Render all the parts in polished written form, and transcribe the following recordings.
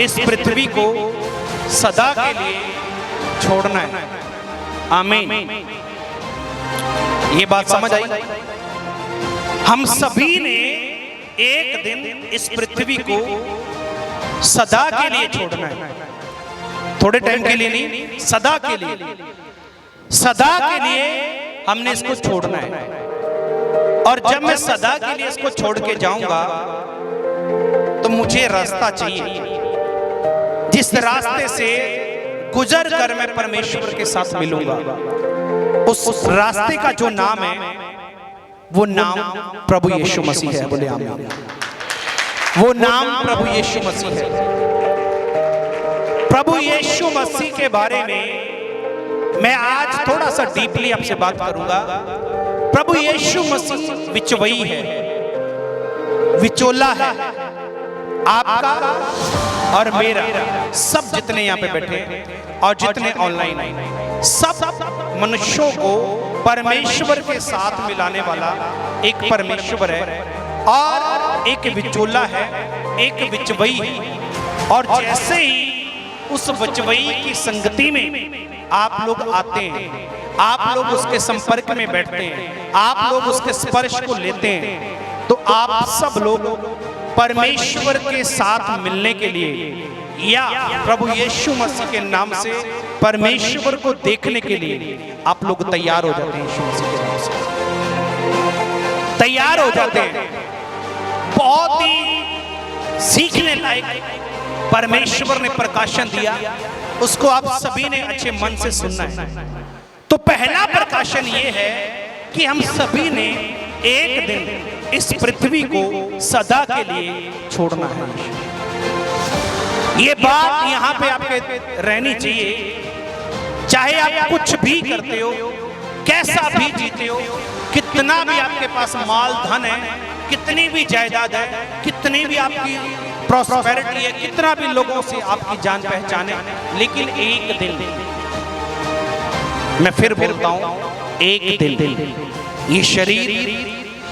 इस पृथ्वी को सदा के लिए छोड़ना है। आमीन। ये बात समझ आई? हम सभी ने एक दिन इस पृथ्वी को सदा के लिए छोड़ना है। थोड़े टाइम के लिए नहीं, सदा के लिए। सदा के लिए हमने इसको छोड़ना है। और जब मैं सदा के लिए इसको छोड़ के जाऊंगा तो मुझे रास्ता चाहिए जिस रास्ते से गुजर कर मैं परमेश्वर के साथ मिलूंगा। उस रास्ते का जो नाम है वो नाम प्रभु यीशु मसीह है। बोले आमीन। वो नाम प्रभु यीशु मसीह है। प्रभु यीशु मसीह के बारे में मैं आज थोड़ा सा डीपली आपसे बात करूंगा। प्रभु यीशु मसीह विचवई है, विचोला है आपका और मेरा, सब जितने यहाँ पे बैठे और जितने ऑनलाइन हैं, सब मनुष्यों को परमेश्वर के साथ मिलाने वाला एक परमेश्वर है और एक विचोला है, एक विचवई है। और जैसे ही उस विचवई की संगति में आप लोग आते हैं, आप लोग उसके संपर्क में बैठते हैं, आप लोग उसके स्पर्श को लेते हैं, तो आप सब लोग परमेश्वर के साथ मिलने के लिए या प्रभु यीशु मसीह के नाम से परमेश्वर को देखने के लिए आप लोग तैयार हो जाते हैं। यीशु मसीह के नाम से तैयार हो जाते हैं। बहुत ही सीखने लायक परमेश्वर ने प्रकाशन दिया, उसको आप सभी ने अच्छे मन से सुनना है। तो पहला प्रकाशन ये है कि हम सभी ने एक दिन इस पृथ्वी को सदा के लिए छोड़ना है। ये बात यहां पे आपके रहनी चाहिए। चाहे आप कुछ भी करते हो, कैसा भी जीते हो, कितना भी आपके पास माल धन है, कितनी भी जायदाद है, कितनी भी आपकी प्रॉस्पेरिटी है, कितना भी लोगों से आपकी जान पहचान है, लेकिन एक दिन, मैं फिर बोलता हूं, एक दिन ये शरीर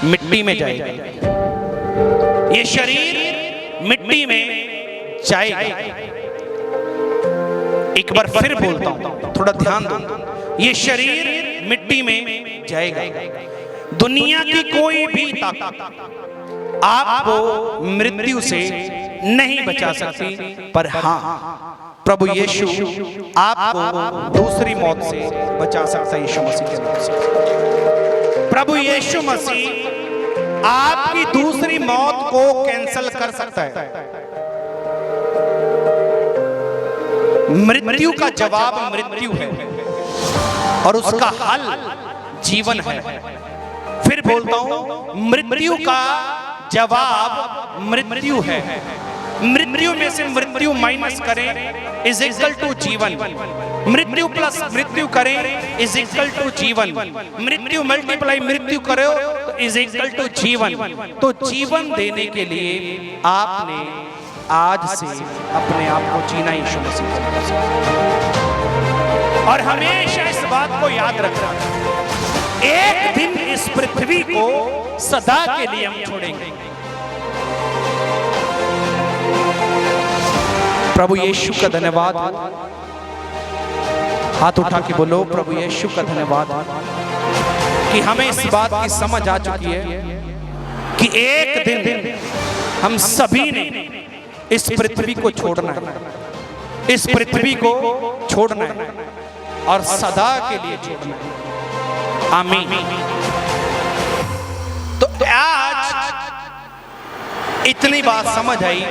मिट्टी में जाएगा। ये शरीर मिट्टी में जाएगा। एक बार फिर बोलता हूं, थोड़ा ध्यान दो। ये शरीर मिट्टी में जाएगा। दुनिया की कोई भी ताकत आपको मृत्यु से नहीं बचा सकती, पर हां प्रभु यीशु आपको दूसरी मौत से बचा सकता है। यीशु मसीह के नाम से प्रभु यीशु मसीह आपकी दूसरी मौत को कैंसिल कर सकता है। मृत्यु का जवाब मृत्यु है और उसका हल जीवन है। फिर बोलता हूं, मृत्यु का जवाब मृत्यु है। मृत्यु में से मृत्यु माइनस करें इज इक्वल टू जीवन। मृत्यु प्लस मृत्यु करें इज इक्वल टू जीवन। मृत्यु मल्टीप्लाई मृत्यु करो तो इज इक्वल टू जीवन। तो जीवन देने के लिए आपने आज से अपने आप को जीना यीशु मसीह। और हमेशा इस बात को याद रखना, एक दिन इस पृथ्वी को सदा के लिए हम छोड़ेंगे। प्रभु यीशु का धन्यवाद। हाथ उठा के बोलो, प्रभु यीशु का धन्यवाद कि हमें इस बात की समझ आ चुकी है कि एक दिन हम सभी ने इस पृथ्वी को छोड़ना है, इस पृथ्वी को छोड़ना है और सदा के लिए छोड़ना है। आमीन। तो आज इतनी बात समझ आई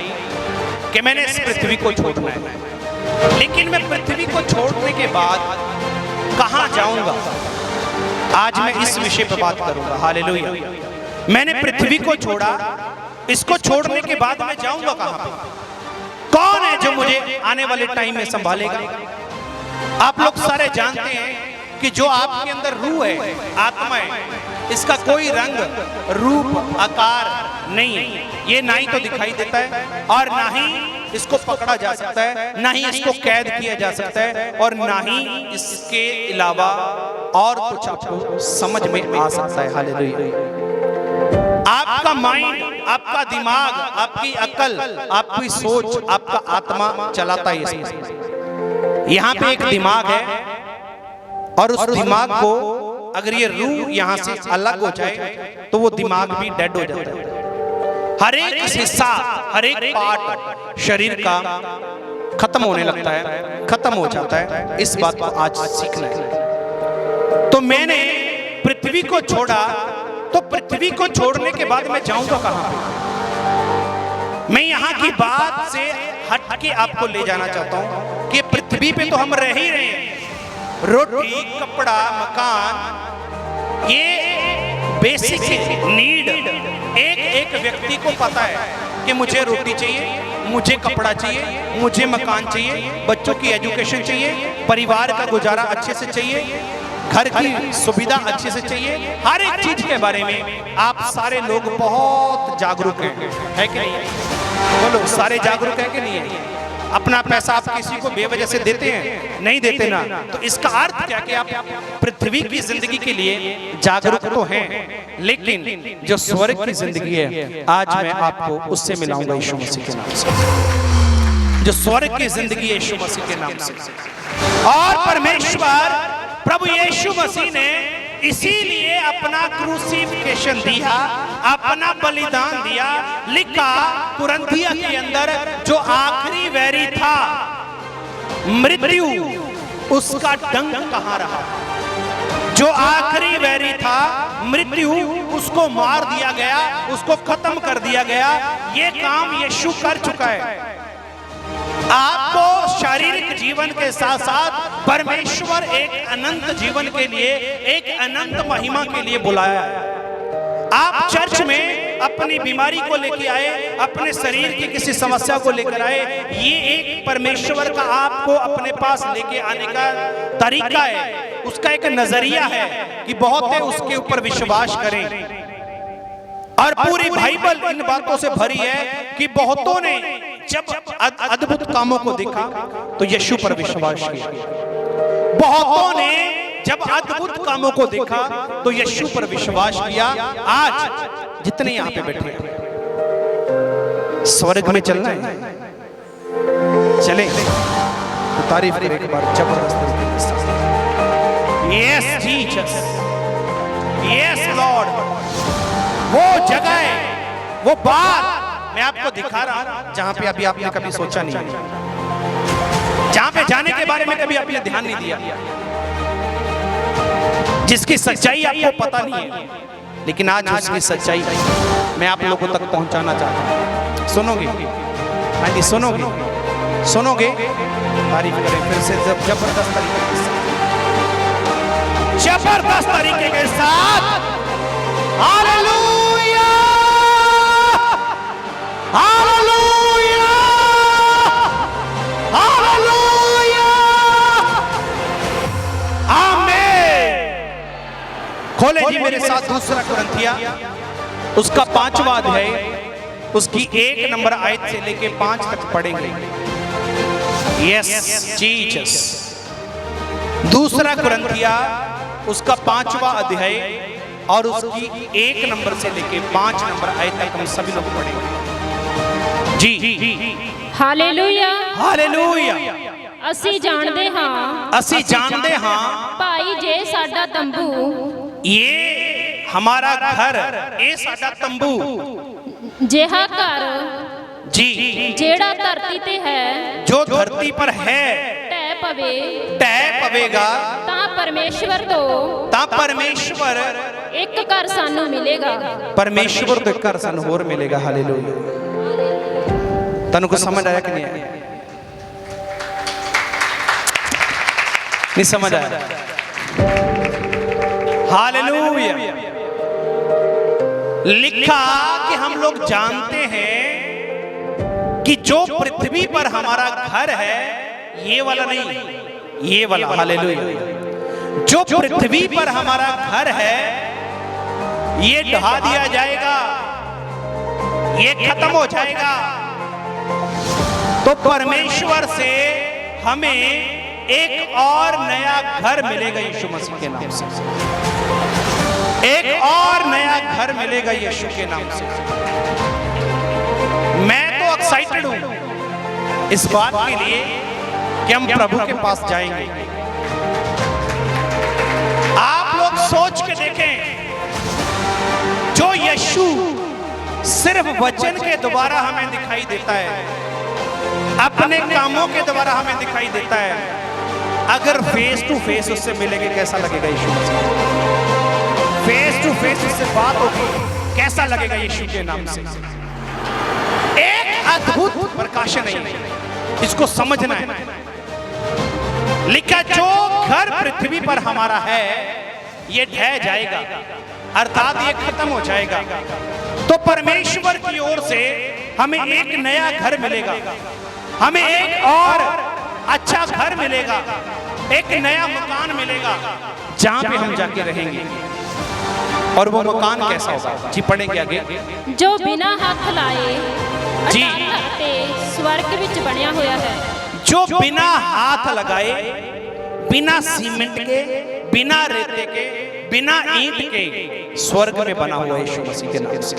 कि मैंने इस पृथ्वी को छोड़ना है, लेकिन मैं पृथ्वी को छोड़ने के बाद कहां जाऊंगा? आज मैं इस विषय पर बात करूंगा। हालेलुया। मैंने पृथ्वी को छोड़ा, इसको छोड़ने के बाद मैं जाऊंगा कहां पे? कौन है जो मुझे आने वाले टाइम में संभालेगा? आप लोग सारे जानते हैं कि जो आपके अंदर रूह है, आत्मा है, इसका कोई रंग, रूप, आकार नहीं है। ये ना ही तो दिखाई देता है और ना ही इसको पकड़ा जा सकता है, ना ही इसको कैद किया जा सकता है और ना ही इसके अलावा और कुछ आपको समझ में आ सकता है। हालेलुया। आपका माइंड, आपका दिमाग, आपकी अकल, आपकी सोच, आपका आत्मा चलाता है इसमें। यहाँ पे एक दिमाग है और उस दिमाग को अगर ये रूह यहाँ से अलग हो जाए तो वो दिमाग भी डेड हो जाता है। हर एक हिस्सा, हर एक पार्ट शरीर का खत्म होने लगता है, खत्म हो जाता है। इस बात को आज सीखना है। तो मैंने पृथ्वी को छोड़ा, तो पृथ्वी को छोड़ने के बाद मैं जाऊंगा कहां पे? मैं यहाँ की बात से हट के आपको ले जाना चाहता हूं कि पृथ्वी पे तो हम रह ही रहे हैं। रोटी, कपड़ा, मकान, ये बेसिक नीड एक एक व्यक्ति को पता है कि मुझे रोटी चाहिए, मुझे कपड़ा चाहिए, मुझे मकान चाहिए, बच्चों की एजुकेशन चाहिए, परिवार का गुजारा अच्छे से चाहिए, घर की सुविधा अच्छे से चाहिए। हर एक चीज के बारे में आप सारे लोग बहुत जागरूक हैं, है कि नहीं? बोलो, सारे जागरूक है कि नहीं है? अपना पैसा आप किसी को बेवजह से देते हैं? नहीं देते ना। तो इसका अर्थ क्या कि आप पृथ्वी की जिंदगी के लिए जागरूक तो हैं, लेकिन जो स्वर्ग की जिंदगी है आज मैं आपको उससे मिलाऊंगा यीशु मसीह के नाम से। जो स्वर्ग की जिंदगी है यीशु मसीह के नाम से। और परमेश्वर प्रभु यीशु मसीह ने इसीलिए अपना क्रूसिफिकेशन दिया, अपना बलिदान दिया। लिखा कुरिन्थियों के अंदर, जो आखिरी वैरी था मृत्यु, उसका डंक कहां रहा? जो आखिरी वैरी था मृत्यु, उसको मार दिया गया, उसको खत्म कर दिया गया। ये काम यीशु कर चुका है। आपको शारीरिक जीवन के साथ साथ परमेश्वर एक अनंत जीवन के लिए, एक अनंत महिमा के लिए बुलाया है। आप चर्च में अपनी बीमारी को लेकर आए, अपने शरीर की किसी समस्या को लेकर आए, ये एक परमेश्वर का आपको अपने पास लेके आने का तरीका है, उसका एक नजरिया है कि बहुत है उसके ऊपर विश्वास करें। और पूरी बाइबल इन बातों से भरी है कि बहुतों ने जब अद्भुत कामों को देखा तो यीशु पर विश्वास किया। बहुतों ने जब अद्भुत कामों को देखा तो यीशु पर विश्वास किया। आज जितने यहाँ पे बैठे हैं, स्वर्ग में चलना है, चले तो तारीफ करें एक बार जबरदस्त तरीके से। Yes Jesus, yes Lord. वो जगह है, वो बात मैं आपको दिखा रहा हूं जहां पे अभी आपने कभी सोचा नहीं, जहां पे जाने के बारे में कभी आपने ध्यान नहीं दिया, जिसकी सच्चाई आपको पता नहीं है, लेकिन आज उसकी सच्चाई मैं आप लोगों तक पहुंचाना चाहता हूं। सुनोगे? हाँ जी, सुनोगे? सुनोगे? तारीफ करें फिर से जबरदस्त तरीके के साथ, जबरदस्त तरीके के साथ। हालेलुया, हालेलुया, हालेलुया, आमीन। खोले जी मेरे साथ दूसरा कुरिन्थियों उसका 5वां अध्याय, उसकी 1 नंबर आयत से लेके 5 तक पढ़ेंगे। Yes Jesus. दूसरा कुरिन्थियों उसका 5वां अध्याय और उसकी 1 नंबर से लेके 5 नंबर आयत तक हम सभी लोग पढ़ेंगे। जी हालेलुया, हालेलुया। ਅਸੀਂ ਜਾਣਦੇ ਹਾਂ, ਅਸੀਂ ਜਾਣਦੇ ਹਾਂ ਭਾਈ ਜੇ ਸਾਡਾ ਤੰਬੂ, ये हमारा घर, ये साडा तंबू, ਜਿਹਾ ਘਰ जी ਜਿਹੜਾ ਧਰਤੀ ਤੇ ਹੈ, जो धरती पर है ਢਹਿ ਪਵੇ, टह पवेगा, ਤਾਂ ਪਰਮੇਸ਼ਵਰ ਤੋਂ ता परमेश्वर ਇੱਕ ਘਰ ਸਾਨੂੰ ਮਿਲੇਗਾ। परमेश्वर तो घर सन होर मिलेगा। हालेलुया। तनु को समझ आया कि नहीं आया? नहीं समझ आया? हालेलुया। लिखा कि हम लोग जानते हैं कि जो पृथ्वी पर हमारा घर है, ये वाला नहीं, ये वाला, हालेलुया, जो पृथ्वी पर हमारा घर है ये ढा दिया जाएगा, ये खत्म हो जाएगा। तो परमेश्वर से हमें एक और नया घर मिलेगा यीशु मसीह के नाम से। एक और नया घर मिलेगा यीशु के नाम से। मैं तो एक्साइटेड हूं इस बात के लिए कि हम प्रभु के पास जाएंगे। आप लोग सोच के देखें, जो यीशु सिर्फ वचन के द्वारा हमें दिखाई देता है, अपने कामों के द्वारा हमें दिखाई देता है, अगर फेस टू फेस उससे मिलेंगे कैसा लगेगा यीशु मसीह? फेस टू फेस उससे बात होगी कैसा लगेगा यीशु के नाम से? एक अद्भुत प्रकाशन है, इसको समझना है। लिखा जो घर पृथ्वी पर हमारा है ये ढह जाएगा, अर्थात ये खत्म हो जाएगा, तो परमेश्वर की ओर से हमें एक नया घर मिलेगा, हमें एक और अच्छा घर मिलेगा, एक नया मकान मिलेगा जहां पे हम जाके रहेंगे। और वो मकान कैसा होगा? जी पढ़ेंगे आगे। जो बिना हाथ लाए जी स्वर्ग विच बनिया होया है। जो बिना हाथ लगाए, बिना सीमेंट के, बिना रेते के, बिना ईंट के स्वर्ग में बना हुआ यीशु मसीह के नाम से,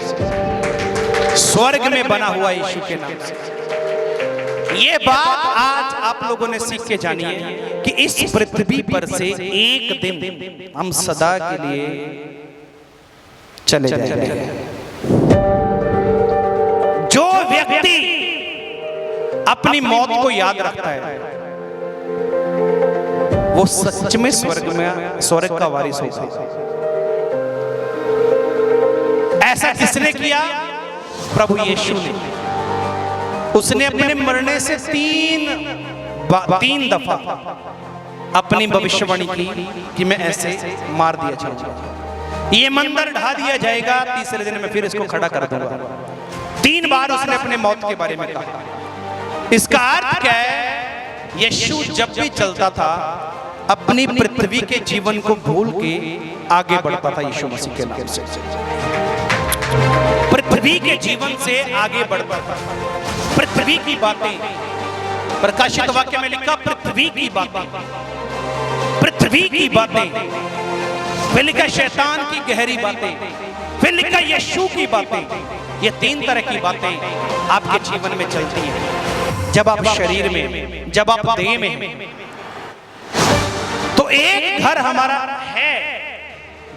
स्वर्ग में बना हुआ यीशु के नाम से। ये बात आज आप लोगों ने सीख के जानी है कि इस पृथ्वी पर से एक दिन हम सदा के लिए चले जाएंगे। जो व्यक्ति अपनी मौत को याद रखता है वो सच में स्वर्ग का वारिस होगा। ऐसा किसने किया? प्रभु यीशु ने। उसने अपने मरने से तीन दफा अपनी भविष्यवाणी की कि मैं ऐसे मार दिया जाऊंगा, ये मंदिर ढा दिया जाएगा, तीसरे दिन में फिर इसको खड़ा कर दूंगा। 3 बार उसने अपने मौत के बारे में कहा। इसका अर्थ क्या है? यीशु जब भी चलता था अपनी पृथ्वी के जीवन को भूल के आगे बढ़ता था यीशु मसीह के नाम से। पृथ्वी के जीवन से आगे बढ़ता था। पृथ्वी की बातें, प्रकाशित वाक्य में लिखा पृथ्वी की बातें, पृथ्वी की बातें, फिर लिखा शैतान की गहरी बातें, फिर लिखा यीशु की बातें। ये 3 तरह की बातें आपके जीवन में चलती हैं जब आप शरीर में, जब आप देह में हैं। तो एक घर हमारा है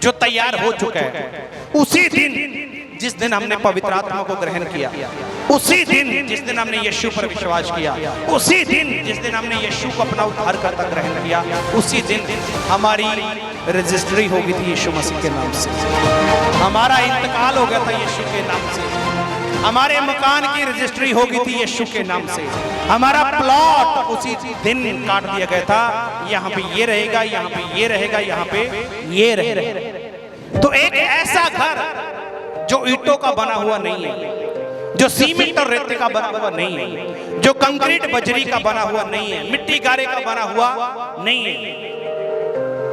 जो तैयार हो चुका है। उसी दिन जिस दिन हमने पवित्र आत्मा को ग्रहण किया, उसी दिन जिस दिन हमने यीशु पर विश्वास किया, उसी दिन जिस दिन हमने यीशु को अपना उद्धारकर्ता ग्रहण किया, उसी दिन हमारी रजिस्ट्री हो गई थी यीशु मसीह के नाम से। हमारा इंतकाल हो गया था यीशु के नाम से। हमारे मकान की रजिस्ट्री हो गई थी यीशु के नाम से। हमारा प्लॉट उसी दिन काट दिया गया था, यहाँ पे ये रहेगा, यहाँ पे ये रहेगा, यहाँ पे ये रहेगा। तो एक ऐसा घर जो ईंटों का बना हुआ नहीं है, जो सीमेंट और रेते का बना हुआ नहीं है, जो कंक्रीट बजरी का बना हुआ नहीं है, मिट्टी गारे का बना हुआ नहीं है,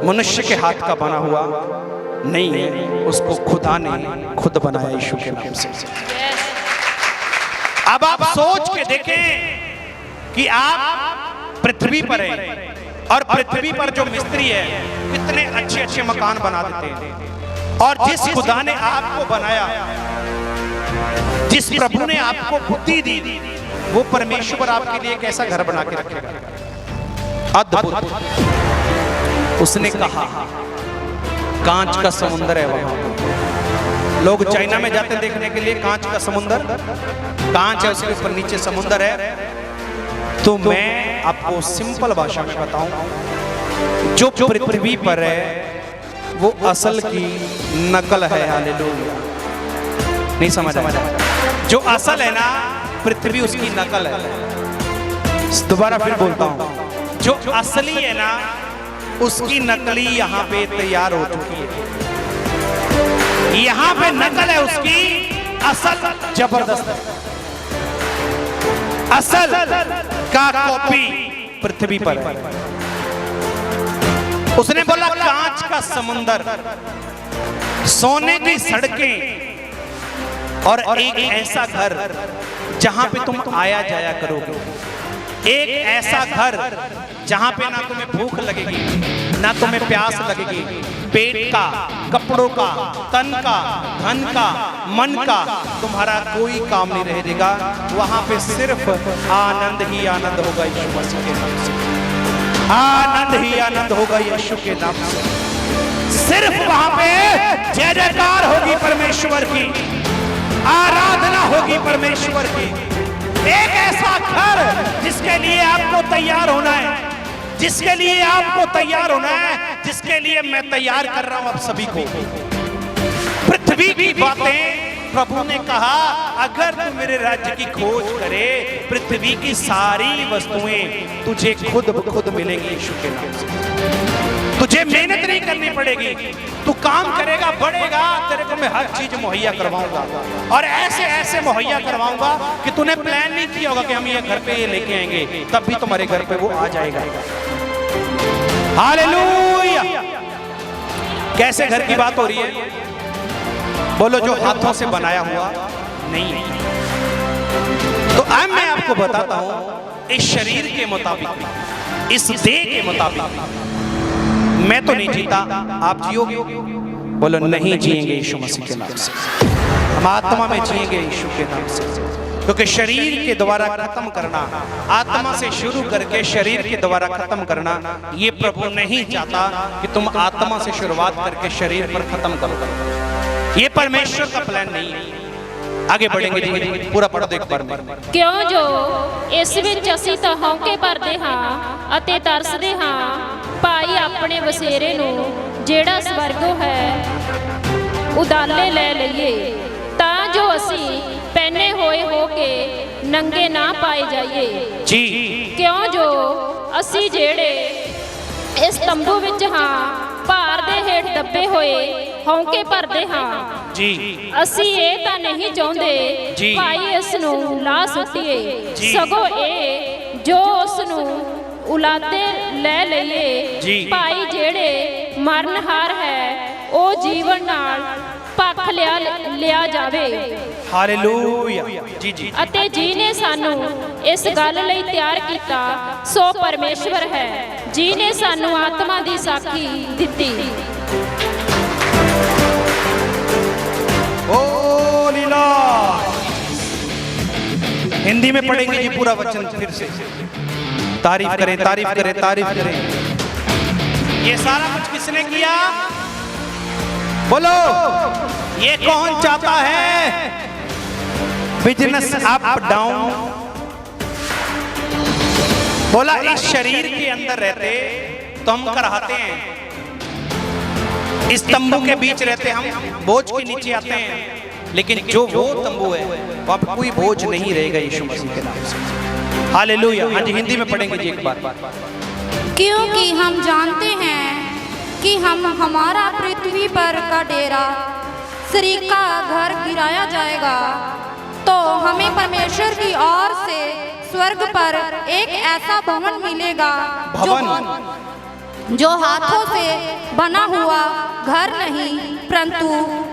मनुष्य के हाथ का बना हुआ नहीं है, उसको खुदा ने खुद बनाया यीशु के नाम से। अब आप सोच के देखें कि आप पृथ्वी पर हैं और पृथ्वी पर जो मिस्त्री है कितने अच्छे अच्छे मकान बना देते हैं, और जिस खुदा ने आपको बनाया, जिस प्रभु ने आपको बुद्धि दी, वो परमेश्वर आपके लिए कैसा घर बना के रखेगा? अद्भुत। उसने कहा कांच का समुंदर है वहां। लोग चाइना में जाते देखने के लिए कांच का समुंदर, कांच है, उसके ऊपर नीचे समुंदर है। तो मैं आपको सिंपल भाषा में बताऊं, जो पृथ्वी पर है वो असल की नकल है। हालेलुया। नहीं समझ आया? जो असल है ना, पृथ्वी उसकी नकल है। दोबारा फिर बोलता हूं, जो असली है ना उसकी नकली यहाँ पे तैयार हो चुकी है। यहाँ पे नकल है उसकी, असल जबरदस्त है। असल का कॉपी पृथ्वी पर है। उसने बोला कांच का समुंदर, सोने की सड़कें और एक ऐसा घर जहां पे तुम आया जाया करोगे। एक ऐसा घर जहां पे ना तुम्हें भूख लगेगी, ना तुम्हें प्यास लगेगी, पेट का, कपड़ों का, तन का, धन का, मन का तुम्हारा कोई काम नहीं रहेगा। वहां पे सिर्फ आनंद ही आनंद होगा यीशु मसीह के नाम से, आनंद ही आनंद होगा यीशु के नाम से। सिर्फ वहां पे जय जयकार होगी परमेश्वर की, आराधना होगी परमेश्वर की। एक ऐसा घर जिसके लिए आपको तैयार होना है, जिसके लिए आपको तैयार होना है, जिसके लिए मैं तैयार कर रहा हूं आप सभी को। पृथ्वी की बातें प्रभु ने कहा, अगर तू मेरे राज्य की खोज करे, पृथ्वी की सारी वस्तुएं तुझे खुद ब खुद मिलेंगी यीशु के नाम से। तुझे मेहनत नहीं करनी पड़ेगी, तू काम करेगा, बढ़ेगा, तेरे को मैं हर चीज मुहैया करवाऊंगा। और ऐसे ऐसे मुहैया करवाऊंगा कि तूने प्लान नहीं किया होगा कि हम ये घर पे ये लेके आएंगे, तब भी तुम्हारे घर पे वो आ जाएगा। हालेलुया। कैसे घर की बात हो रही है? बोलो, जो हाथों से बनाया हुआ नहीं है। तो अब मैं आपको बताता हूं, इस शरीर के मुताबिक, इस देह के मुताबिक मैं तो नहीं जीता, आप जियोगे? बोलो, नहीं जिएंगे यीशु मसीह के नाम से। हम आत्मा में जिएंगे यीशु के नाम से, क्योंकि शरीर के द्वारा खत्म करना, आत्मा से शुरू करके शरीर के द्वारा खत्म करना, ये प्रभु नहीं चाहता कि तुम आत्मा से शुरुआत करके शरीर पर खत्म करो। ये परमेश्वर का प्लान नहीं है। आगे बढ़ेंगे जी, पूरा पढ़ो एक बार में। क्यों जो इस ਵਿੱਚ ਅਸੀਂ ਤਾਂ ਹੌਂਕੇ ਭਰਦੇ ਹਾਂ ਅਤੇ ਤਰਸਦੇ ਹਾਂ, ਭਾਈ ਆਪਣੇ ਵਸੇਰੇ ਨੂੰ ਜਿਹੜਾ ਸਵਰਗੋਂ ਹੈ ਉਦਾਲੇ ਲੈ ਲਈਏ, ਤਾਂ ਜੋ ਅਸੀਂ ਪਹਿਨੇ ਹੋਏ ਹੋ ਕੇ ਨੰਗੇ ਨਾ ਪਾਏ ਜਾਈਏ ਜੀ। ਕਿਉਂ ਜੋ ਅਸੀਂ ਜਿਹੜੇ ਇਸ ਤੰਬੂ ਵਿੱਚ ਹਾਂ, ਭਾਰ ਦੇ ਹੇਠ ਦੱਬੇ ਹੋਏ ਹੌਂਕੇ ਭਰਦੇ ਹਾਂ ਜੀ। ਅਸੀਂ ਇਹ ਤਾਂ ਨਹੀਂ ਚਾਹੁੰਦੇ ਜੀ ਭਾਈ ਇਸ ਨੂੰ ਲਾ ਸੁੱਟੀਏ, ਜੀ। ਸਗੋਂ ਇਹ ਜੋ ਉਸ ਨੂੰ ਉਲਾਦੇ ਲੈ ਲਈਏ, ਜੀ। ਭਾਈ ਜਿਹੜੇ ਮਰਨਹਾਰ ਹੈ ਉਹ ਜੀਵਨ ਨਾਲ ਪੱਖ ਲਿਆ ਜਾਵੇ। ਹਾਲੇਲੂਇਆ ਜੀ ਜੀ। ਅਤੇ ਜਿਹਨੇ ਸਾਨੂੰ ਇਸ ਗੱਲ ਲਈ ਤਿਆਰ ਕੀਤਾ ਸੋ ਪਰਮੇਸ਼ਵਰ ਹੈ, ਜਿਹਨੇ ਸਾਨੂੰ ਆਤਮਾ ਦੀ ਸਾਖੀ ਦਿੱਤੀ। ओ लीला। हिंदी में पढ़ेंगे जी पूरा वचन फिर से। तारीफ करें, तारीफ करें, तारीफ करें। ये सारा कुछ किसने किया? बोलो, ये कौन चाहता है बिजनेस अप डाउन? बोला, इस शरीर के अंदर रहते तो हम कराते हैं, इस तंबू के बीच रहते हम बोझ के नीचे आते हैं, लेकिन जो वो तंबू है वहां पर कोई बोझ नहीं रहेगा यीशु मसीह के नाम से। हालेलुया। हाँ जी, हिंदी में पढ़ेंगे जी एक बार। क्योंकि हम जानते हैं कि हमारा पृथ्वी पर का डेरा शरीर का घर गिराया जाएगा, तो हमें परमेश्वर की ओर से स्वर्ग पर एक ऐसा भवन मिलेगा जो हाथों से बना हुआ घर नहीं परंतु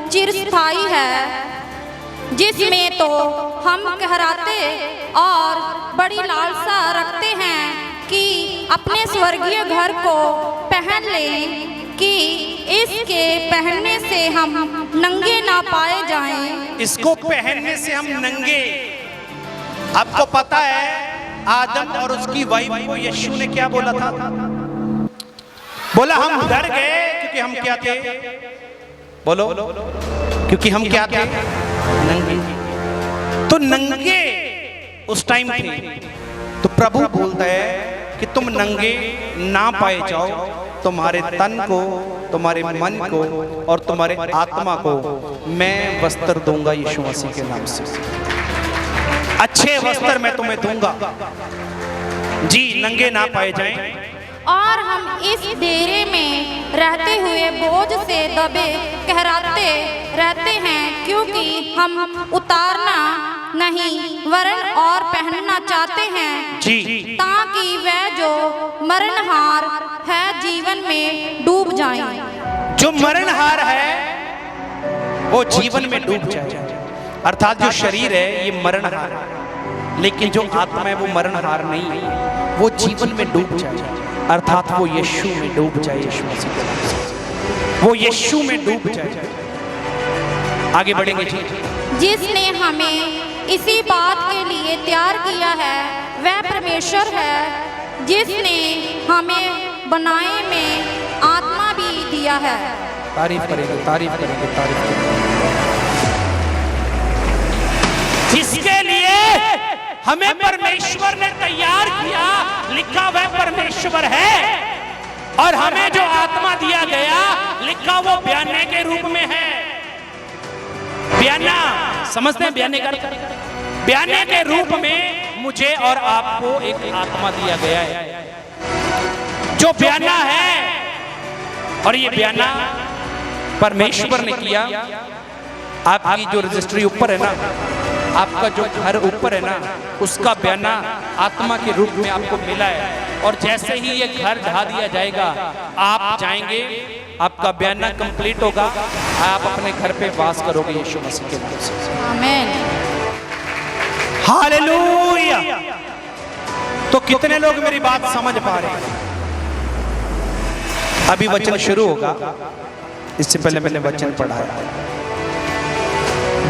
चिरस्थायी है, जिसमें तो हम कहराते और बड़ी लालसा रखते हैं कि अपने स्वर्गीय घर को पहन लें, कि इसके पहनने से हम नंगे ना पाए जाएं। इसको पहनने से हम नंगे। आपको पता है आदम और उसकी वाइफ को यीशु ने क्या बोला था? बोला, हम डर गए क्योंकि हम क्या थे? बोलो, क्योंकि हम क्या थे? नंगे। तो नंगे उस टाइम थे, तो प्रभु बोलता है कि तुम नंगे ना पाए जाओ, तुम्हारे तन को, तुम्हारे मन को और तुम्हारे आत्मा को मैं वस्त्र दूंगा यीशु मसीह के नाम से। अच्छे वस्त्र मैं तुम्हें दूंगा जी, नंगे ना पाए जाएं। और हम इस डेरे में रहते हुए बोझ से दबे कहराते रहते हैं, क्योंकि हम उतारना नहीं वरन और पहनना चाहते हैं जी, ताकि वह जो मरणहार है जीवन में डूब जाएं। जो मरणहार है वो जीवन में डूब जाए। अर्थात जो शरीर है ये मरणहार है, लेकिन जो आत्मा है वो मरणहार नहीं है, वो जीवन में डूब जाए। अर्थात वो यीशु में डूब जाए, यीशु मसीह के नाम से वो यीशु में डूब जाए। आगे बढ़ेंगे जी। जिसने हमें इसी बात के लिए तैयार किया है वह परमेश्वर है, जिसने हमें बनाए में आत्मा भी दिया है। तारीफ करेंगे, तारीफ करेंगे, तारीफ करेंगे। जिसके लिए हमें परमेश्वर ने तैयार किया, लिखा वह परमेश्वर है, और हमें जो आत्मा दिया गया लिखा वो बयाने के रूप में है। बयाना समझते हैं? बयाने का बयाने के रूप में मुझे और आपको एक आत्मा दिया गया है जो बयाना है, और ये बयाना परमेश्वर ने किया। आपकी जो रजिस्ट्री ऊपर है ना, आपका जो घर ऊपर है ना, उसका बयाना आत्मा के रूप में आपको मिला है। और जैसे ही ये घर ढा दिया जाएगा, आप जाएंगे, आपका बयाना कंप्लीट होगा, आप अपने घर पे वास करोगे यीशु मसीह के नाम से। आमीन। हालेलुया। तो कितने लोग मेरी बात समझ पा रहे हैं? अभी वचन शुरू होगा, इससे पहले मैंने वचन पढ़ा है,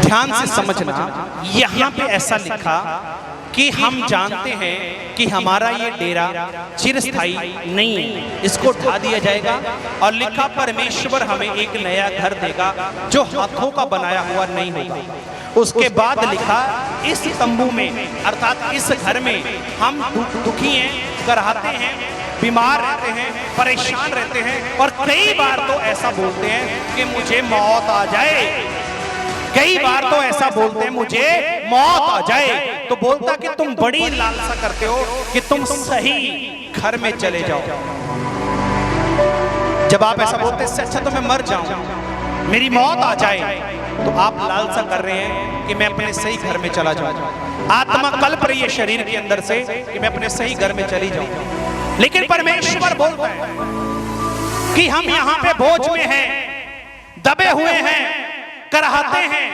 ध्यान से समझना। यहां पे ऐसा लिखा कि हम जानते हैं कि हमारा ये डेरा चिरस्थायी नहीं है, इसको ढा दिया जाएगा। और लिखा परमेश्वर हमें एक नया घर देगा जो हाथों का बनाया हुआ नहीं होगा। उसके बाद लिखा इस तंबू में अर्थात इस घर में हम दुखी हैं, कराहते हैं, बीमार रहते हैं, परेशान रहते हैं, और कई बार तो ऐसा बोलते हैं कि मुझे मौत आ जाए। कई बार तो ऐसा बोलते हैं मुझे मौत आ जाए। तो बोलता कि तुम बड़ी लालसा करते हो कि तुम सही घर में चले जाओ। जब आप ऐसा बोलते हैं, इससे अच्छा तो मैं मर जाऊं, मेरी मौत आ जाए, तो आप लालसा कर रहे हैं कि मैं अपने सही घर में चला जाऊं। आत्मा कल्प रही है शरीर के अंदर से कि मैं अपने सही घर में चली जाऊं। लेकिन परमेश्वर बोलता है कि हम यहां पे बोझ में हैं, दबे हुए हैं, कराहते हैं,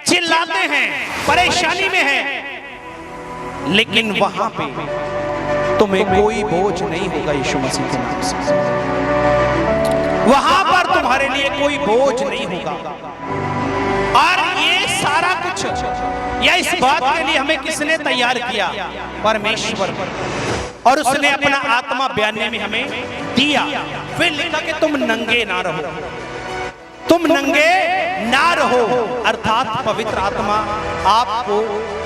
चिल्लाते हैं, परेशानी में हैं, लेकिन वहां पे तुम्हें कोई बोझ नहीं होगा यीशु मसीह के नाम से। वहां पर तुम्हारे लिए कोई बोझ नहीं होगा। और ये सारा कुछ या इस बात के लिए हमें किसने तैयार किया? परमेश्वर। और उसने अपना आत्मा बयाने में हमें दिया। फिर लिखा कि तुम नंगे ना रहो, तुम नंगे ना रहो, अर्थात पवित्र आत्मा आपको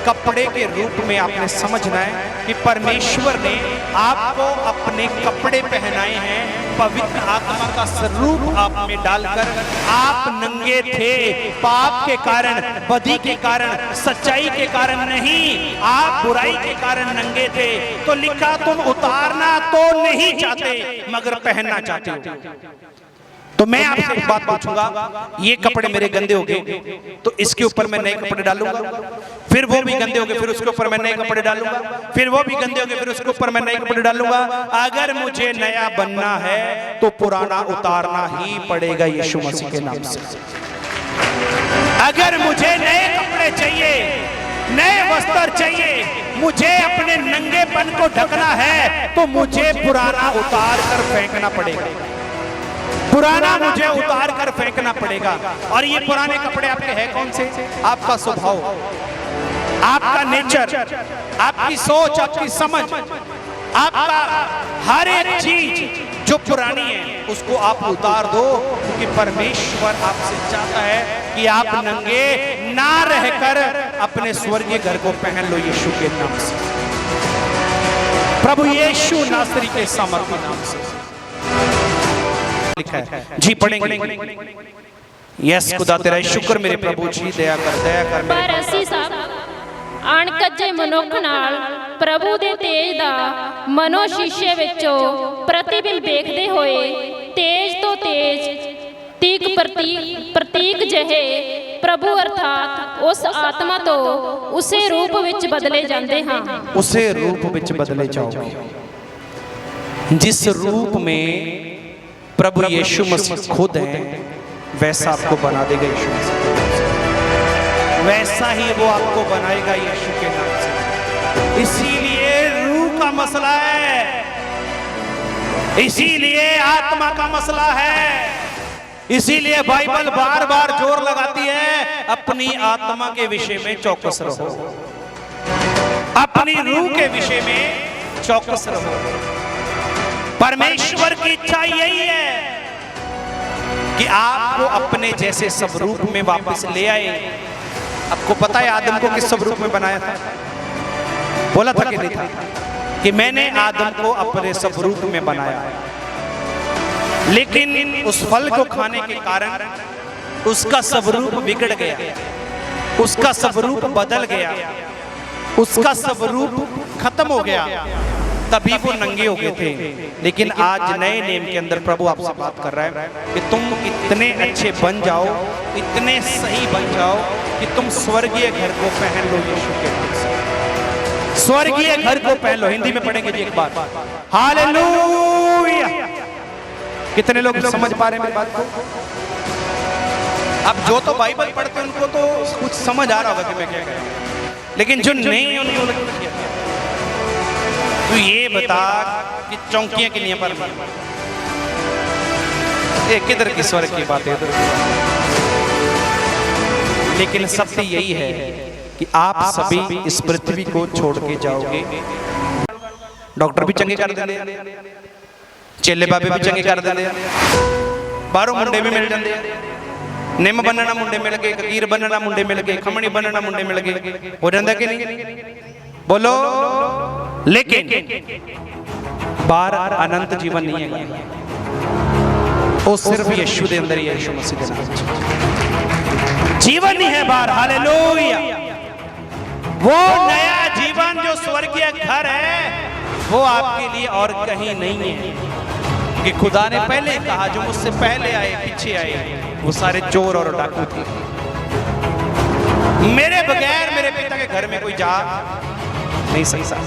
कपड़े के रूप में आपने समझना है कि परमेश्वर ने आपको अपने कपड़े पहनाए हैं। पवित्र आत्मा का स्वरूप आप में डालकर आप नंगे थे, पाप के कारण, बदी के कारण, सच्चाई के कारण नहीं, आप बुराई के कारण नंगे थे। तो लिखा तुम उतारना तो नहीं चाहते मगर पहनना चाहते हो। तो मैं आपसे एक बात पूछूंगा, ये कपड़े मेरे गंदे हो गए तो इसके ऊपर मैं नए कपड़े डालूंगा, फिर वो भी गंदे हो गए, फिर उसके ऊपर मैं नए कपड़े डालूंगा, फिर वो भी गंदे हो गए, फिर उसके ऊपर मैं नए कपड़े डालूंगा। अगर मुझे नया बनना है तो पुराना उतारना ही पड़ेगा यीशु मसीह के नाम से। अगर मुझे नए कपड़े चाहिए, नए वस्त्र चाहिए, मुझे अपने नंगेपन को ढकना है, तो मुझे पुराना उतार कर फेंकना पड़ेगा। पुराना मुझे उतार कर फेंकना पड़ेगा। और ये पुराने कपड़े आपके हैं कौन से? आपका स्वभाव, आपका नेचर, आपकी सोच, आपकी समझ, आपका हर एक चीज जो पुरानी है उसको आप उतार दो, क्योंकि परमेश्वर आपसे चाहता है कि आप नंगे ना रहकर अपने स्वर्गीय घर को पहन लो यीशु के नाम से। प्रभु यीशु नासरी के सामर्थ्य नाम से लिखा है जी। पढ़ेंगे। यस खुदा तेरा शुक्र मेरे प्रभु जी, दया कर पर ਅਸੀਂ ਸਭ ਅਣਕੱਜੇ ਮਨੁੱਖ ਨਾਲ ਪ੍ਰਭੂ ਦੇ ਤੇਜ ਦਾ ਮਨੋ ਸ਼ੀਸ਼ੇ ਵਿੱਚੋਂ ਪ੍ਰਤੀਬਿੰਬ ਦੇਖਦੇ ਹੋਏ ਤੇਜ ਤੋਂ ਤੇਜ ਤੀਕ ਪ੍ਰਤੀਕ ਜਿਹੇ ਪ੍ਰਭੂ ਅਰਥਾਤ ਉਸ ਆਤਮਾ ਤੋਂ ਉਸੇ ਰੂਪ ਵਿੱਚ ਬਦਲੇ ਜਾਂਦੇ ਹਾਂ। ਉਸੇ रूप ਵਿੱਚ बदले जाओगे जिस रूप में प्रभु यीशु मसीह खुद है, वैसा आपको बना देगा यीशु मसीह। वैसा ही वो आपको बनाएगा यीशु के नाम से। इसीलिए रूह का मसला है। इसीलिए आत्मा का मसला है, इसीलिए बाइबल बार बार जोर लगाती है अपनी आत्मा के विषय में चौकस रहो, अपनी रूह के विषय में चौकस रहो। परमेश्वर की इच्छा यही है कि आपको अपने जैसे स्वरूप में वापस ले आए। आपको पता है आदम को किस स्वरूप में बनाया था? बोला था कि नहीं था कि मैंने आदम को अपने स्वरूप में बनाया, लेकिन उस फल को खाने के कारण उसका स्वरूप बिगड़ गया, उसका स्वरूप बदल गया, उसका स्वरूप खत्म हो गया, तभी वो नंगे हो गए थे। लेकिन आज नए नेम के अंदर प्रभु आपसे बात कर रहा है कि तुम इतने अच्छे बन जाओ, इतने सही बन जाओ कि तुम स्वर्गीय घर को पहन लो यीशु के नाम से। स्वर्गीय घर को पहन लो। हिंदी में पढ़ेंगे जी एक बार, हालेलुया। कितने लोग समझ पा रहे हैं मेरी बात को? अब जो तो बाइबल पढ़ते हैं उनको तो कुछ समझ आ रहा होगा कि मैं क्या कह रहा हूं, लेकिन जो नहीं उनको तो ये बता कि चौंकियां कितनी पर किधर की स्वर्ग की बात है, लेकिन सत्य यही है कि आप सभी इस पृथ्वी को छोड़ के जाओगे। डॉक्टर भी चंगे कर देंगे, चेले बाबे भी चंगे कर देंगे, बारों मुंडे भी मिल जाते, निम बनना मुंडे मिल गए, ककीर बनना मुंडे मिल गए, खमणी बनना मुंडे मिल गए, हो जाता कि नहीं? बोलो। लेकिन बार अनंत जीवन नहीं है, वो सिर्फ यीशु के अंदर ही है, यीशु मसीह के नाम जीवन ही है बार। हालेलुया। वो नया जीवन जो स्वर्गीय घर है वो आपके लिए और कहीं नहीं है, कि खुदा ने पहले कहा जो मुझसे पहले आए पीछे आए वो सारे चोर और डाकू थे, मेरे बगैर मेरे पिता के घर में कोई जा नहीं सकता।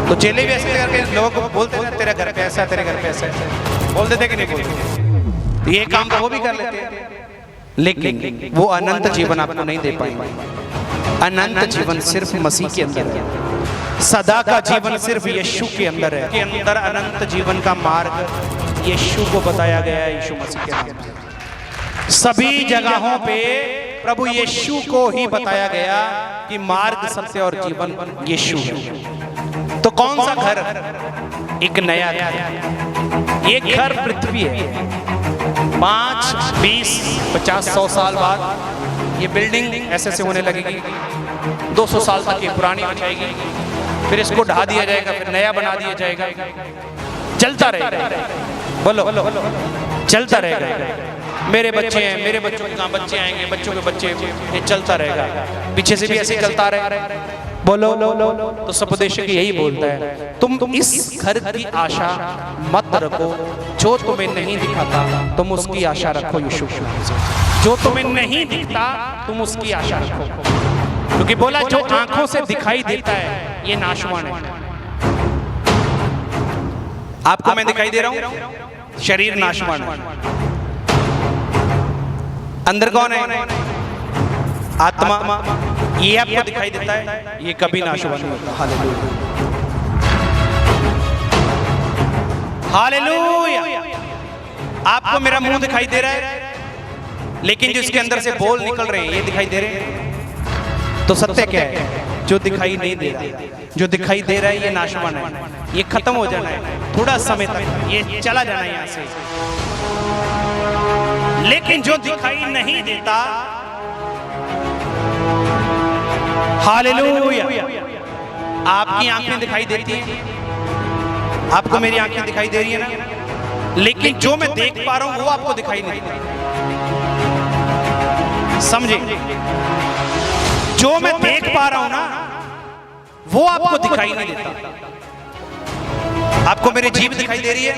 तो चेले भी ऐसे करके लोगों को बोलते हैं तेरा घर पे ऐसा है, तेरे घर पे ऐसा है, बोल देते कि नहीं बोलते? तो ये काम तो वो भी कर लेते हैं, लेकिन वो अनंत जीवन आपको नहीं दे पाएंगे। अनंत जीवन सिर्फ मसीह के अंदर है, सदा का जीवन सिर्फ यीशु के अंदर है। के अंदर अनंत जीवन का मार्ग यीशु को बताया गया है, यीशु मसीह के नाम से। सभी जगहों पे प्रभु यीशु को ही बताया गया कि मार्ग, सत्य और जीवन यीशु है। तो कौन सा घर? एक नया घर। ये घर पृथ्वी है। 5, 20, 50, 100 साल बाद ये बिल्डिंग ऐसे ऐसे होने लगेगी, 200 साल तक ये पुरानी हो जाएगी, फिर इसको ढा दिया जाएगा, फिर नया बना दिया जाएगा, चलता रहेगा। बोलो, चलता रहेगा। मेरे बच्चे हैं, मेरे बच्चों के कहाँ बच्चे आएंगे, बच्चों के बच्चे, ये चलता रहेगा, पीछे से भी ऐसे चलता रहेगा। बोलो। तो सपदेशक यही बोलता है, तुम इस घर की आशा मत रखो, जो तुम्हें नहीं दिखाता तुम उसकी आशा रखो यीशु से। जो तुम्हें नहीं दिखता तुम उसकी आशा रखो, क्योंकि बोला जो आंखों से दिखाई देता है ये नाशवान है। आपको मैं दिखाई दे रहा हूं, शरीर नाशवान है, अंदर कौन है? आत्मा। ये आपको दिखाई देता है, ये कभी नाशवान नहीं होता। हालेलुया। आपको मेरा मुंह दिखाई दे रहा है, लेकिन जो इसके अंदर से बोल निकल रहे हैं ये दिखाई दे रहे हैं। तो सत्य क्या है? जो दिखाई नहीं दे रहा, जो दिखाई दे रहा है ये नाशवान है, ये खत्म हो जाना है थोड़ा समय तक, ये चला जाना है यहां से। लेकिन जो दिखाई नहीं देता, हालेलुया, आपकी आंखें दिखाई देती हैं, आपको मेरी आंखें दिखाई दे रही है ना, लेकिन जो मैं देख पा रहा हूं वो आपको दिखाई नहीं देता। समझे? जो मैं देख पा रहा हूं ना वो आपको दिखाई नहीं देता। आपको मेरी जीभ दिखाई दे रही है,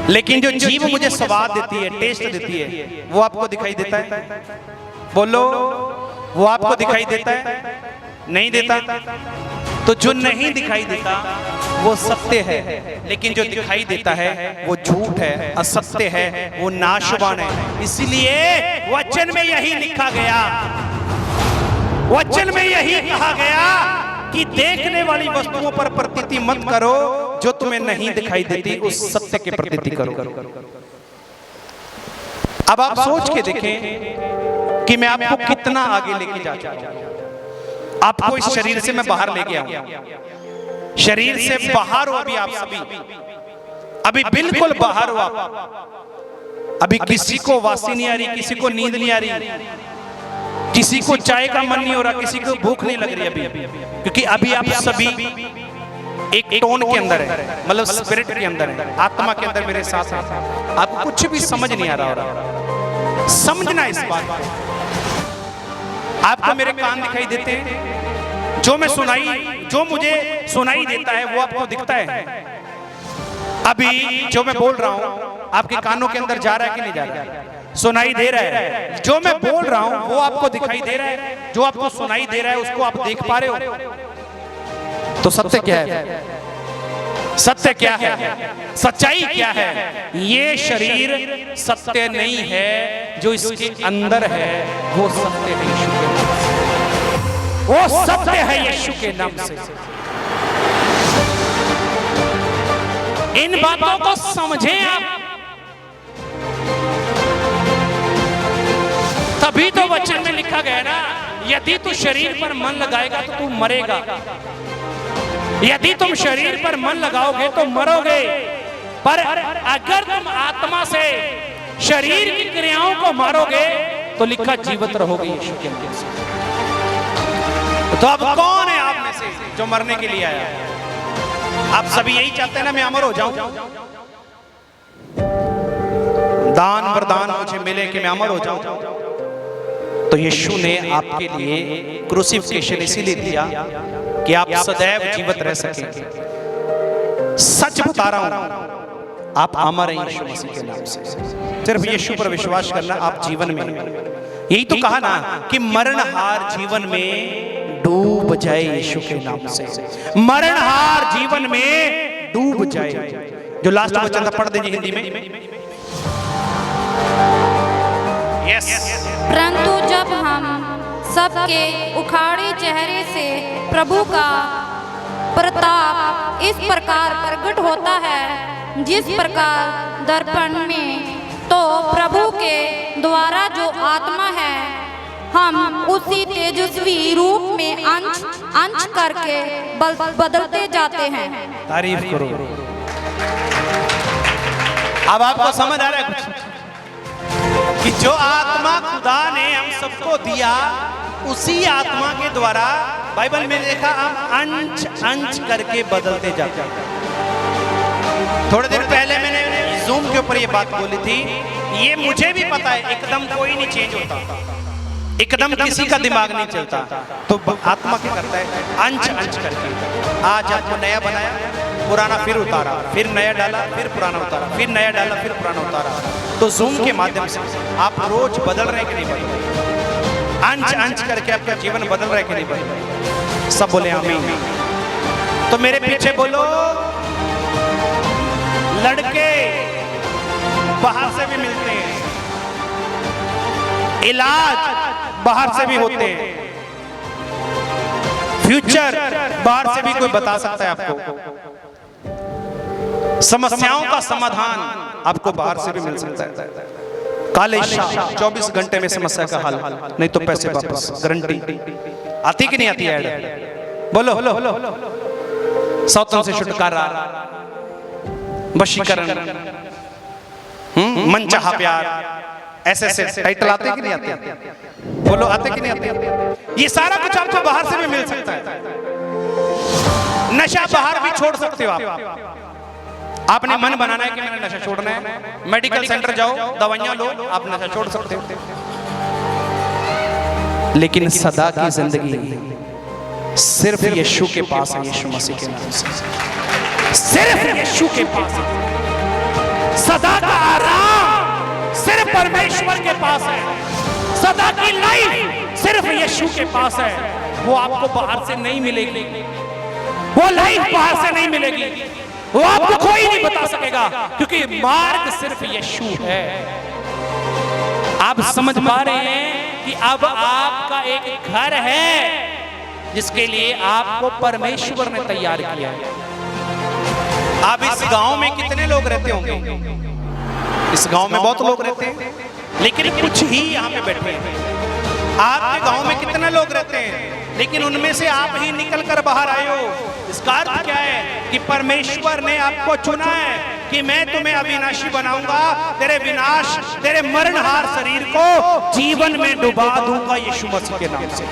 लेकिन जो जीभ मुझे स्वाद देती है, टेस्ट देती है, वो आपको दिखाई देता है? बोलो, वो आपको दिखाई देता है? नहीं देता। तो जो नहीं दिखाई देता वो सत्य है, लेकिन जो दिखाई देता है वो झूठ है, असत्य है, वो नाशवान है। इसलिए वचन में यही लिखा गया, वचन में यही कहा गया कि देखने वाली वस्तुओं पर प्रतीति मत करो, जो तुम्हें नहीं दिखाई देती उस सत्य के प्रतीति करो। अब आप सोच के देखें कि मैं आपको कितना आगे लेके जा चुका हूं। आपको इस शरीर से मैं बाहर ले गया हूं, शरीर से बाहर हो अभी आप सभी, अभी बिल्कुल बाहर हो आप। अभी किसी को वासी नहीं आ रही, किसी को नींद नहीं आ रही, किसी को चाय का मन नहीं हो रहा, किसी को भूख नहीं लग रही अभी, क्योंकि अभी आप सभी एक टोन के अंदर है, मतलब स्पिरिट के अंदर है, आत्मा के अंदर मेरे साथ है। आपको कुछ भी समझ नहीं आ रहा, समझना इस बात को। आपको मेरे कान दिखाई देते हैं, जो मुझे सुनाई देता है वो आपको दिखता है। अभी जो मैं बोल रहा हूं आपके कानों के अंदर जा रहा है कि नहीं जा रहा है? सुनाई दे रहा है। जो मैं बोल रहा हूं वो आपको दिखाई दे रहा है, जो आपको सुनाई दे रहा है उसको आप देख पा रहे हो। तो सत्य क्या है? सत्य क्या है? सच्चाई क्या है? ये शरीर सत्य नहीं है, जो इसके अंदर है वो सत्य है यीशु के नाम से। वो सत्य है यीशु के नाम से। इन बातों को समझें आप, तभी तो वचन में लिखा गया ना, यदि तू शरीर पर मन लगाएगा तो तू मरेगा, यदि तुम शरीर पर मन लगाओगे तो मरोगे, पर अगर तुम आत्मा से शरीर की क्रियाओं को मारोगे तो लिखा जीवित रहोगे यीशु के नाम से। तो अब कौन है आप में से जो मरने के लिए आया? आप सभी यही चाहते हैं ना मैं अमर हो जाऊं, दान वरदान मुझे मिले कि मैं अमर हो जाऊं। तो यीशु ने आपके लिए क्रूसिफिकेशन इसीलिए दिया कि आप सदैव जीवित रह सकें। सच बता रहा हूं, आप अमर हैं यीशु मसीह के नाम से। सिर्फ यीशु पर विश्वास करना, आप जीवन में, यही तो कहा ना कि मरणहार जीवन में डूब जाए यीशु के नाम से। मरणहार जीवन में डूब जाए। जो लास्ट वचन था पढ़ दीजिए हिंदी में। यस। परंतु जब हम सबके उखाड़े चेहरे से प्रभु का प्रताप इस प्रकार प्रकट होता है, जिस प्रकार दर्पण में, तो प्रभु के द्वारा जो आत्मा है, हम उसी तेजस्वी रूप में अंश अंश करके बदलते जाते हैं। तारीफ करो। अब आपको समझ आ रहा है कुछ कि जो आत्मा खुदा ने हम सबको दिया, उसी आत्मा के द्वारा बाइबल में लिखा हम अंश अंश करके बदलते जाते हैं। थोड़े दिन पहले मैंने जूम के ऊपर ये बात बोली थी। ये मुझे भी पता है, एकदम कोई नहीं चेंज होता, एकदम किसी का दिमाग नहीं चलता। तो आत्मा क्या करता है? अंश अंश करके। आज आपको नया बनाया, पुराना फिर उतारा, फिर नया डाला, फिर पुराना उतारा, फिर नया डाला, फिर पुराना उतारा। तो जूम के माध्यम से आप रोज बदल रहे कि नहीं बदल रहे? अंश अंश करके आपका जीवन बदल रहा है कि नहीं बदल रहा? सब बोले आमीन। तो मेरे पीछे बोलो, लड़के बाहर से भी मिलते हैं, इलाज बाहर से भी होते हैं, फ्यूचर बाहर से भी कोई बता सकता है आपको, समस्याओं का समाधान आपको बाहर से भी मिल सकता है। काले शाह 24 घंटे में समस्या का हल, नहीं तो पैसे वापस, गारंटी। आती कि नहीं आती ऐड? बोलो। सौतन से छुटकारा, वशीकरण, मनचाहा प्यार, ऐसे टाइटल आते कि नहीं आते? बोलो, आते कि नहीं आते? ये सारा कुछ आपको बाहर से भी मिल सकता है। नशा बाहर भी छोड़ सकते हो आप। आपने मन बनाना है कि मैंने नशा छोड़ना है, मेडिकल सेंटर जाओ, दवाइयां लो, आप नशा छोड़ सकते हो। लेकिन सदा की जिंदगी सिर्फ यीशु के पास है, यीशु मसीह के नाम से। सिर्फ यीशु के पास है। सदा का आराम सिर्फ परमेश्वर के पास है। सदा की लाइफ सिर्फ यीशु के पास है। वो आपको बाहर से नहीं मिलेगी, वो लाइफ बाहर से नहीं मिलेगी, वो आपको कोई नहीं बता सकेगा, क्योंकि मार्ग सिर्फ यीशु है। आप समझ पा रहे हैं कि अब आपका एक घर है जिसके लिए आपको परमेश्वर ने तैयार किया है। अब इस गांव में कितने लोग रहते होंगे? इस गांव में बहुत लोग रहते हैं, लेकिन कुछ ही यहाँ पे बैठे हैं। आपके गांव में कितने लोग रहते हैं, लेकिन उनमें से आप ही निकल कर बाहर आए हो। इसका अर्थ क्या है कि परमेश्वर ने आपको चुना है कि मैं तुम्हें अविनाशी बनाऊंगा, तेरे विनाश, तेरे मरणहार शरीर को जीवन में डुबा दूंगा यीशु मसीह के नाम से।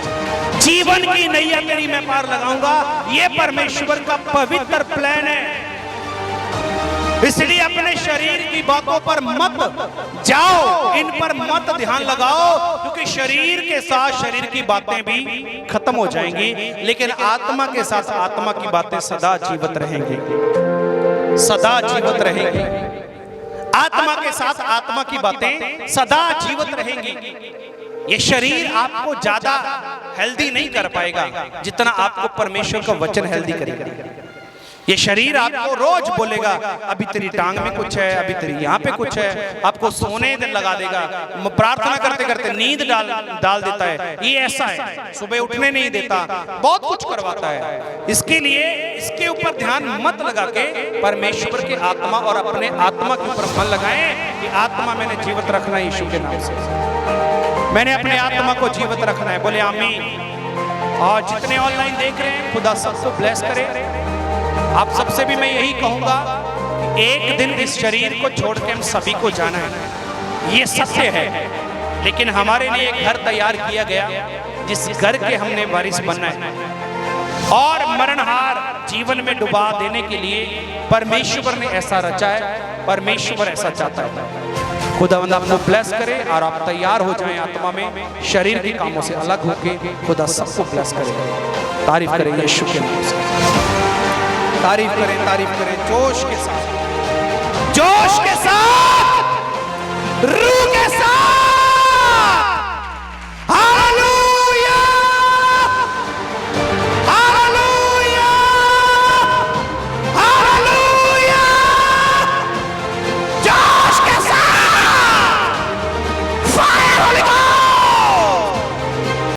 जीवन की नैया तेरी मैं पार लगाऊंगा। ये परमेश्वर का पवित्र प्लान है। इसलिए अपने शरीर की बातों पर मत जाओ, इन पर मत ध्यान लगाओ, क्योंकि शरीर के साथ शरीर की बातें भी खत्म हो जाएंगी, लेकिन आत्मा के साथ आत्मा की बातें सदा जीवित रहेंगी, सदा जीवित रहेंगी। आत्मा के साथ आत्मा की बातें सदा जीवित रहेंगी। ये शरीर आपको ज्यादा हेल्दी नहीं कर पाएगा जितना आपको परमेश्वर का वचन हेल्दी करेगा। ये शरीर आपको रोज बोलेगा अभी तेरी टांग में कुछ है, अभी तेरी यहाँ पे कुछ है, आपको सोने लगा देगा, प्रार्थना करते करते नींद डाल देता है, ये ऐसा है, सुबह उठने नहीं देता, बहुत कुछ करवाता है। इसके लिए इसके ऊपर ध्यान मत लगा के परमेश्वर की आत्मा और अपने आत्मा के ऊपर मन लगाएं कि आत्मा मैंने जीवित रखना है यीशु के नाम से, मैंने अपने आत्मा को जीवित रखना है। बोले आमीन। और जितने ऑनलाइन देख रहे हैं, खुदा सबको ब्लेस करे। आप सबसे भी मैं यही कहूंगा कि एक दिन इस शरीर को छोड़ के हम सभी को जाना है, ये सत्य है। लेकिन हमारे लिए एक घर तैयार किया गया जिस घर के हमने वारिस बनना है, और मरणहार जीवन में डुबा देने के लिए परमेश्वर ने ऐसा रचा है, परमेश्वर ऐसा चाहता है। खुदावंद आपको ब्लेस करे और आप तैयार हो जाएं आत्मा में, शरीर के कामों से अलग होके खुदा सबको ब्लेस करे। तारीफ करें यीशु के नाम से, तारीफ करें जोश के साथ, जोश के साथ।